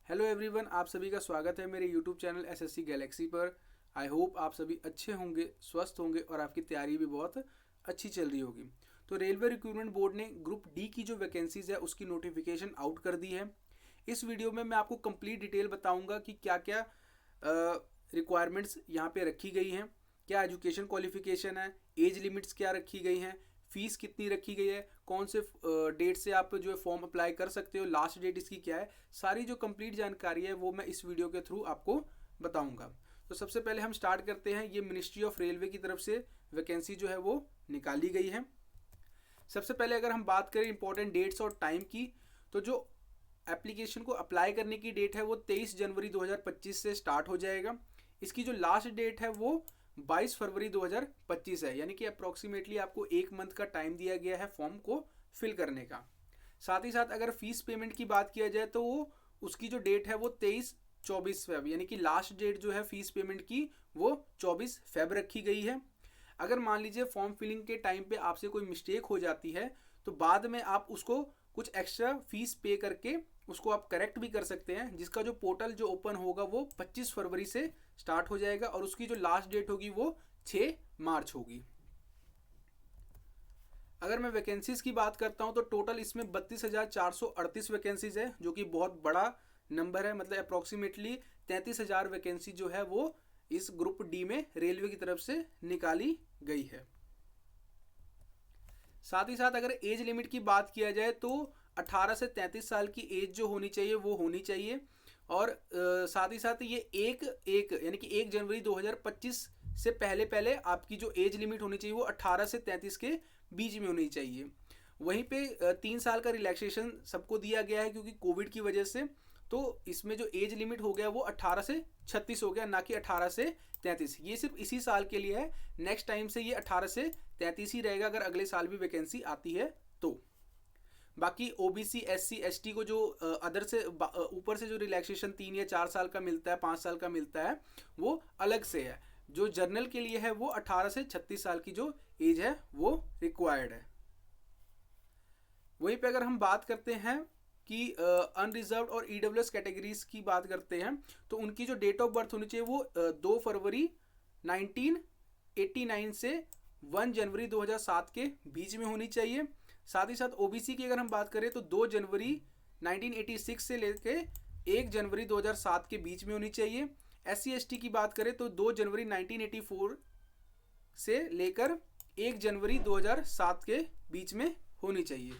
Hello everyone, आप सभी का स्वागत है मेरे यूट्यूब चैनल एसएससी गैलेक्सी पर। आई होप आप सभी अच्छे होंगे, स्वस्थ होंगे और आपकी तैयारी भी बहुत अच्छी चल रही होगी। तो रेलवे रिक्रूटमेंट बोर्ड ने ग्रुप डी की जो वैकेंसीज है उसकी नोटिफिकेशन आउट कर दी है। इस वीडियो में मैं आपको कंप्लीट डिटेल बताऊंगा कि क्या क्या रिक्वायरमेंट्स यहाँ पे रखी गई हैं, क्या एजुकेशन क्वालिफिकेशन है, एज लिमिट्स क्या रखी गई हैं, फीस कितनी रखी गई है, कौन से डेट से आप जो है फॉर्म अप्लाई कर सकते हो, लास्ट डेट इसकी क्या है। सारी जो कंप्लीट जानकारी है वो मैं इस वीडियो के थ्रू आपको बताऊंगा। तो सबसे पहले हम स्टार्ट करते हैं। ये मिनिस्ट्री ऑफ रेलवे की तरफ से वैकेंसी जो है वो निकाली गई है। सबसे पहले अगर हम बात करें इंपॉर्टेंट डेट्स और टाइम की, तो जो एप्लीकेशन को अप्लाई करने की डेट है वो 23 जनवरी 2025 से स्टार्ट हो जाएगा। इसकी जो लास्ट डेट है वो 22 फरवरी 2025 है, यानी कि अप्रॉक्सीमेटली आपको एक मंथ का टाइम दिया गया है फॉर्म को फिल करने का। साथ ही साथ अगर फीस पेमेंट की बात किया जाए तो वो उसकी जो डेट है वो 23-24 फेब, यानी कि लास्ट डेट जो है फीस पेमेंट की वो 24 फेब रखी गई है। अगर मान लीजिए फॉर्म फिलिंग के टाइम पे आपसे कोई मिस्टेक हो जाती है तो बाद में आप उसको कुछ एक्स्ट्रा फीस पे करके उसको आप करेक्ट भी कर सकते हैं, जिसका जो पोर्टल जो ओपन होगा वो 25 फरवरी से स्टार्ट हो जाएगा और उसकी जो लास्ट डेट होगी वो 6 मार्च होगी। अगर मैं वैकेंसीज की बात करता हूं तो टोटल इसमें 32,438 वैकेंसीज है, जो कि बहुत बड़ा नंबर है। मतलब अप्रॉक्सीमेटली 33,000 वैकेंसी जो है वो इस ग्रुप डी में रेलवे की तरफ से निकाली गई है। साथ ही साथ अगर एज लिमिट की बात किया जाए तो 18 से 33 साल की एज जो होनी चाहिए वो होनी चाहिए। और साथ ही साथ ये एक यानी कि 1 जनवरी 2025 से पहले पहले आपकी जो एज लिमिट होनी चाहिए वो 18 से 33 के बीच में होनी चाहिए। वहीं पे 3 साल का रिलैक्सेशन सबको दिया गया है क्योंकि कोविड की वजह से। तो इसमें जो एज लिमिट हो गया वो 18 से 36 हो गया, ना कि 18 से 33। ये सिर्फ इसी साल के लिए है, नेक्स्ट टाइम से ये 18 से 33 ही रहेगा अगर अगले साल भी वैकेंसी आती है तो। बाकी ओबीसी एससी एसटी को जो अदर से ऊपर से जो रिलैक्सेशन 3 या 4 साल का मिलता है, 5 साल का मिलता है, वो अलग से है। जो जर्नल के लिए है वो 18 से 36 साल की जो एज है वो रिक्वायर्ड है। वहीं पे अगर हम बात करते हैं कि अनरिजर्व्ड और ईडब्ल्यूएस कैटेगरीज की बात करते हैं तो उनकी जो डेट ऑफ बर्थ होनी चाहिए वो 2 फरवरी 1989 से 1 जनवरी 2007 के बीच में होनी चाहिए। साथ ही साथ ओबीसी की अगर हम बात करें तो 2 जनवरी 1986 से लेकर 1 जनवरी 2007 के बीच में होनी चाहिए। एससी एसटी की बात करें तो 2 जनवरी 1984 से लेकर 1 जनवरी 2007 के बीच में होनी चाहिए।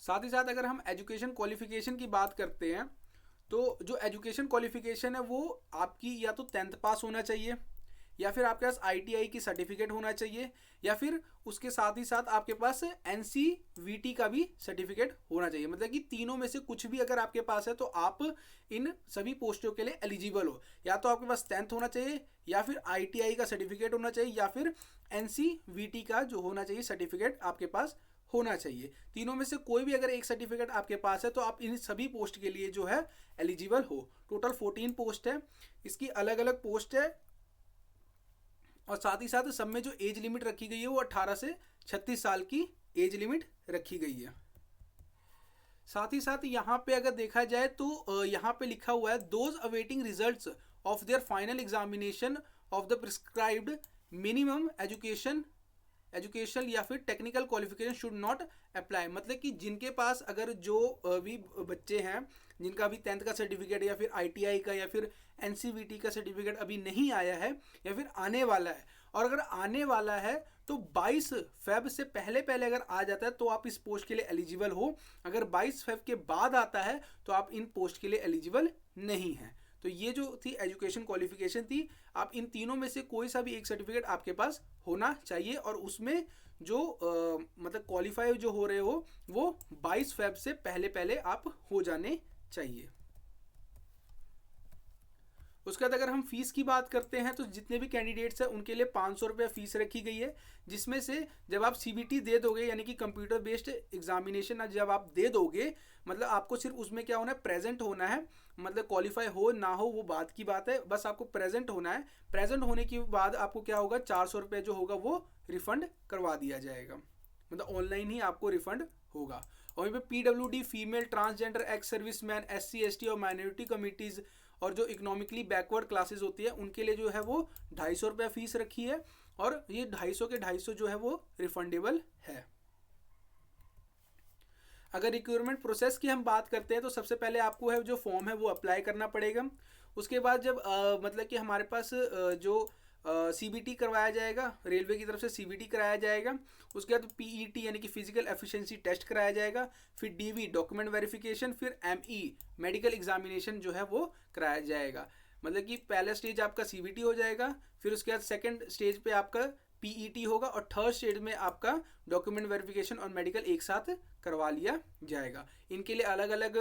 साथ ही साथ अगर हम एजुकेशन क्वालिफिकेशन की बात करते हैं तो जो एजुकेशन क्वालिफिकेशन है वो आपकी या तो 10th पास होना चाहिए, या फिर आपके पास आईटीआई की सर्टिफिकेट होना चाहिए, या फिर उसके साथ ही साथ आपके पास एनसीवीटी का भी सर्टिफिकेट होना चाहिए। मतलब कि तीनों में से कुछ भी अगर आपके पास है तो आप इन सभी पोस्टों के लिए एलिजिबल हो। या तो आपके पास 10th होना चाहिए, या फिर आईटीआई का सर्टिफिकेट होना चाहिए, या फिर एनसीवीटी का जो होना चाहिए सर्टिफिकेट आपके पास होना चाहिए। तीनों में से कोई भी अगर एक सर्टिफिकेट आपके पास है तो आप इन सभी पोस्ट के लिए जो है एलिजिबल हो। टोटल 14 पोस्ट है, इसकी अलग अलग पोस्ट है। और साथ ही साथ सब में जो एज लिमिट रखी गई है वो 18 से 36 साल की एज लिमिट रखी गई है। साथ ही साथ यहाँ पे अगर देखा जाए तो यहाँ पे लिखा हुआ है those awaiting results of their final examination of the prescribed minimum education या फिर technical qualification should not apply. मतलब कि जिनके पास अगर जो भी बच्चे हैं जिनका अभी 10th का सर्टिफिकेट या फिर आईटीआई का या फिर एनसीवीटी का सर्टिफिकेट अभी नहीं आया है या फिर आने वाला है, और अगर आने वाला है तो 22 फेब से पहले पहले अगर आ जाता है तो आप इस पोस्ट के लिए एलिजिबल हो। अगर 22 फेब के बाद आता है तो आप इन पोस्ट के लिए एलिजिबल नहीं हैं। तो ये जो थी एजुकेशन क्वालिफिकेशन थी। आप इन तीनों में से कोई सा भी एक सर्टिफिकेट आपके पास होना चाहिए, और उसमें जो मतलब क्वालिफाई जो हो रहे हो वो 22 फेब से पहले पहले आप हो जाने चाहिए। उसके बाद अगर हम फीस की बात करते हैं तो जितने भी कैंडिडेट्स हैं उनके लिए 500 रुपये फीस रखी गई है, जिसमें से जब आप सीबीटी दे दोगे यानी कि कंप्यूटर बेस्ड एग्जामिनेशन जब आप दे दोगे, मतलब आपको सिर्फ उसमें क्या होना है, प्रेजेंट होना है। मतलब क्वालिफाई हो ना हो वो बात की बात है, बस आपको प्रेजेंट होना है। प्रेजेंट होने के बाद आपको क्या होगा, 400 रुपये जो होगा वो रिफंड करवा दिया जाएगा। मतलब ऑनलाइन ही आपको रिफंड होगा। और वहीं पे PWD female, transgender, ex serviceman, SC ST और माइनॉरिटी कम्युनिटीज़ और जो इकोनॉमिकली बैकवर्ड क्लासेस होती है उनके लिए जो है वो 250 रुपये फीस रखी है, और ये 250 के 250 जो है वो रिफंडेबल है। अगर रिक्रूटमेंट प्रोसेस की हम बात करते हैं तो सबसे पहले आपको है जो फॉर्म है वो अप्लाई करना पड़ेगा। उसके बाद जब मतलब कि हमारे पास जो CBT करवाया जाएगा, रेलवे की तरफ से CBT कराया जाएगा। उसके बाद PET यानी कि फिजिकल एफिशिएंसी टेस्ट कराया जाएगा। फिर DV डॉक्यूमेंट वेरिफिकेशन, फिर ME मेडिकल एग्जामिनेशन जो है वो कराया जाएगा। मतलब कि पहला स्टेज आपका CBT हो जाएगा, फिर उसके बाद सेकंड स्टेज पे आपका PET होगा, और थर्ड स्टेज में आपका डॉक्यूमेंट वेरिफिकेशन और मेडिकल एक साथ करवा लिया जाएगा। इनके लिए अलग अलग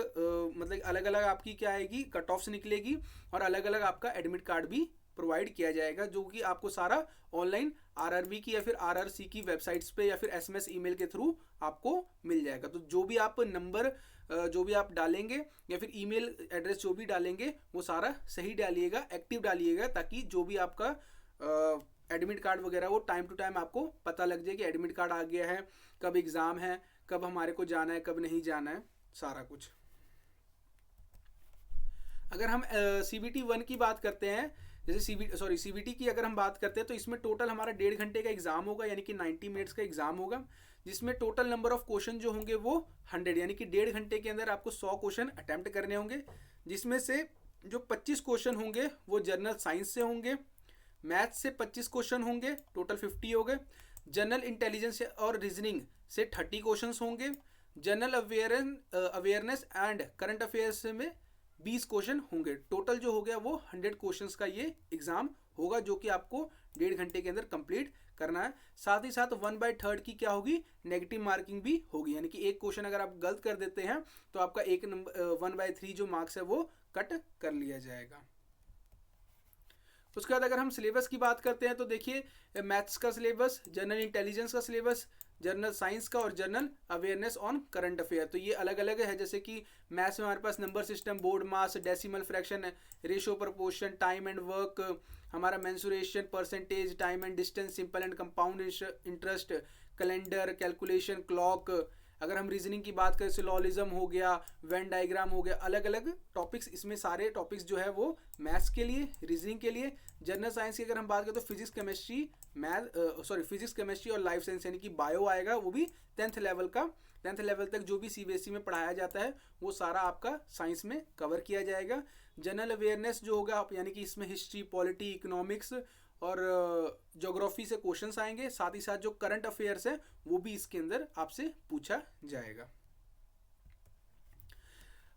मतलब अलग अलग आपकी क्या आएगी, कट ऑफ्स निकलेगी, और अलग अलग आपका एडमिट कार्ड भी प्रोवाइड किया जाएगा, जो कि आपको सारा ऑनलाइन RRB की या फिर RRC की वेबसाइट्स पे या फिर SMS ईमेल के थ्रू आपको मिल जाएगा। तो जो भी आप नंबर जो भी आप डालेंगे या फिर ईमेल एड्रेस जो भी डालेंगे वो सारा सही डालिएगा, एक्टिव डालिएगा, ताकि जो भी आपका एडमिट कार्ड वगैरह वो टाइम टू टाइम आपको पता लग जाए कि एडमिट कार्ड आ गया है, कब एग्ज़ाम है, कब हमारे को जाना है, कब नहीं जाना है, सारा कुछ। अगर हम CBT 1 की बात करते हैं, जैसे CBT की अगर हम बात करते हैं, तो इसमें टोटल हमारा 1.5 घंटे का एग्जाम होगा, यानी कि 90 मिनट्स का एग्जाम होगा, जिसमें टोटल नंबर ऑफ क्वेश्चन जो होंगे वो 100, यानी कि 1.5 घंटे के अंदर आपको 100 क्वेश्चन अटैम्प्ट करने होंगे, जिसमें से जो 25 क्वेश्चन होंगे वो जनरल साइंस से होंगे, मैथ्स से 25 क्वेश्चन होंगे, टोटल 50 हो गए, जनरल इंटेलिजेंस और रीजनिंग से 30 क्वेश्चन होंगे, general awareness and current affairs में 20 क्वेश्चन होंगे। टोटल जो हो गया वो 100 क्वेश्चंस का ये एग्जाम होगा, जो कि आपको 1.5 घंटे के अंदर कंप्लीट करना है। साथ ही साथ 1/3 की क्या होगी, नेगेटिव मार्किंग भी होगी, यानी कि एक क्वेश्चन अगर आप गलत कर देते हैं तो आपका 1/3 जो मार्क्स है वो कट कर लिया जाएगा। उसके बाद अगर हम सिलेबस की बात करते हैं तो देखिए मैथ्स का सिलेबस, जनरल इंटेलिजेंस का सिलेबस, जनरल साइंस का और general awareness on current affair, तो ये अलग अलग है। जैसे कि मैथ्स में हमारे पास number system, BODMAS, decimal fraction, ratio proportion, time and work, हमारा mensuration, percentage, time and distance, simple and compound interest, calendar, calculation, clock. अगर हम रीजनिंग की बात करें, सिलोलिज्म हो गया, वेन डायग्राम हो गया, अलग अलग टॉपिक्स, इसमें सारे टॉपिक्स जो है वो मैथ्स के लिए, रीजनिंग के लिए। जनरल साइंस की अगर हम बात करें तो फिजिक्स, केमिस्ट्री और लाइफ साइंस यानी कि बायो आएगा, वो भी 10th लेवल का, 10th लेवल तक जो भी CBSE में पढ़ाया जाता है वो सारा आपका साइंस में कवर किया जाएगा। जनरल अवेयरनेस जो होगा यानी कि इसमें हिस्ट्री, पॉलिटी, इकोनॉमिक्स और ज्योग्राफी से क्वेश्चंस आएंगे। साथ ही साथ जो करंट अफेयर्स है वो भी इसके अंदर आपसे पूछा जाएगा।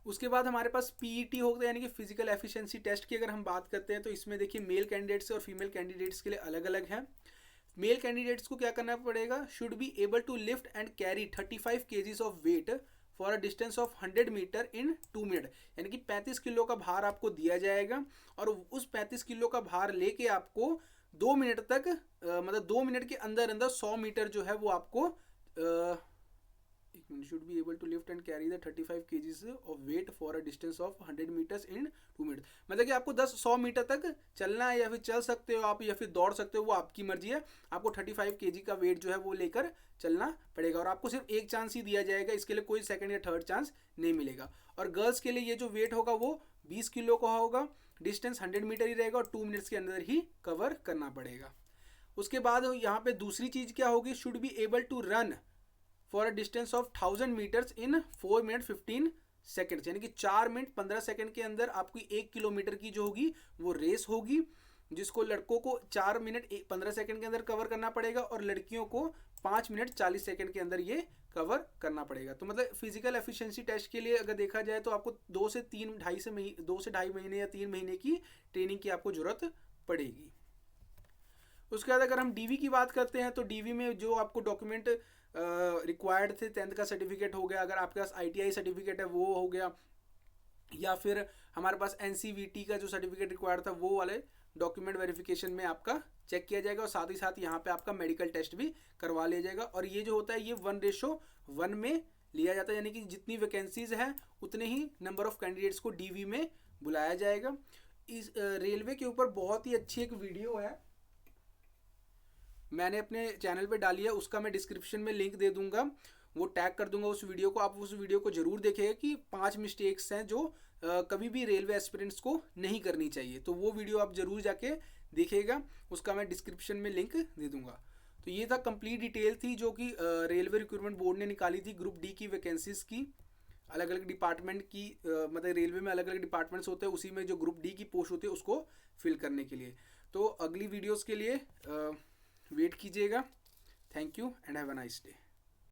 उसके बाद हमारे पास PET होगा, यानी कि फिजिकल एफिशिएंसी टेस्ट की अगर हम बात करते हैं तो इसमें देखिए मेल कैंडिडेट्स और फीमेल कैंडिडेट्स के लिए अलग अलग है। मेल कैंडिडेट्स को क्या करना पड़ेगा, should be able to lift and carry 35 kgs of weight for a distance of 100 metre in 2 minute, यानी कि 35 किलो का भार आपको दिया जाएगा, और उस 35 किलो का भार लेके आपको 2 मिनट तक मतलब 2 मिनट के अंदर अंदर 100 मीटर जो है वो आपको should be able to lift and carry the 35 kgs of weight for a distance of 100 meters in 2 minutes। मतलब कि आपको 100 मीटर तक चलना है, या फिर चल सकते हो आप, या फिर दौड़ सकते हो, वो आपकी मर्जी है। आपको 35 kg का वेट जो है वो लेकर चलना पड़ेगा, और आपको सिर्फ एक चांस ही दिया जाएगा, इसके लिए कोई सेकंड या थर्ड चांस नहीं मिलेगा। और गर्ल्स के लिए ये जो वेट होगा वो 20 किलो का होगा, डिस्टेंस 100 मीटर ही रहेगा, और 2 मिनट्स के अंदर ही कवर करना पड़ेगा। उसके बाद यहाँ पे दूसरी चीज़ क्या होगी, should be able to run for a distance of 1000 metres in 4 minute 15 seconds, यानी कि 4 मिनट 15 सेकेंड के अंदर आपकी 1 किलोमीटर की जो होगी वो रेस होगी, जिसको लड़कों को 4 मिनट 15 सेकेंड के अंदर कवर करना पड़ेगा, और लड़कियों को 5 मिनट 40 सेकेंड के अंदर ये कवर करना पड़ेगा। तो मतलब फिजिकल एफिशिएंसी टेस्ट के लिए अगर देखा जाए तो आपको 2 से 2.5 महीने या 3 महीने की ट्रेनिंग की आपको ज़रूरत पड़ेगी। उसके बाद अगर हम DV की बात करते हैं तो DV में जो आपको डॉक्यूमेंट रिक्वायर्ड थे, 10th का सर्टिफिकेट हो गया, अगर आपके पास ITI सर्टिफिकेट है वो हो गया, या फिर हमारे पास NCVT का जो सर्टिफिकेट रिक्वायर्ड था वो वाले डॉक्यूमेंट वेरिफिकेशन में आपका चेक किया जाएगा, और साथ ही साथ यहाँ पे आपका मेडिकल टेस्ट भी करवा लिया जाएगा। और ये जो होता है ये 1:1 में लिया जाता है, यानी कि जितनी वैकेंसीज हैं उतने ही नंबर ऑफ कैंडिडेट्स को DV में बुलाया जाएगा। इस रेलवे के ऊपर बहुत ही अच्छी एक वीडियो है, मैंने अपने चैनल पे डाली है, उसका मैं डिस्क्रिप्शन में लिंक दे दूंगा। वो टैग कर दूंगा उस वीडियो को। आप उस वीडियो को जरूर देखेगा कि 5 मिस्टेक्स हैं जो कभी भी रेलवे एस्पिरेंट्स को नहीं करनी चाहिए। तो वो वीडियो आप जरूर जाके देखिएगा, उसका मैं डिस्क्रिप्शन में लिंक दे दूंगा। तो ये था कंप्लीट डिटेल थी जो कि रेलवे रिक्रूटमेंट बोर्ड ने निकाली थी ग्रुप डी की वैकेंसीज की, अलग अलग डिपार्टमेंट की, मतलब रेलवे में अलग अलग डिपार्टमेंट्स होते हैं, उसी में जो ग्रुप डी की पोस्ट होती है उसको फिल करने के लिए। तो अगली वीडियोस के लिए वेट कीजिएगा। Thank you and have a nice day.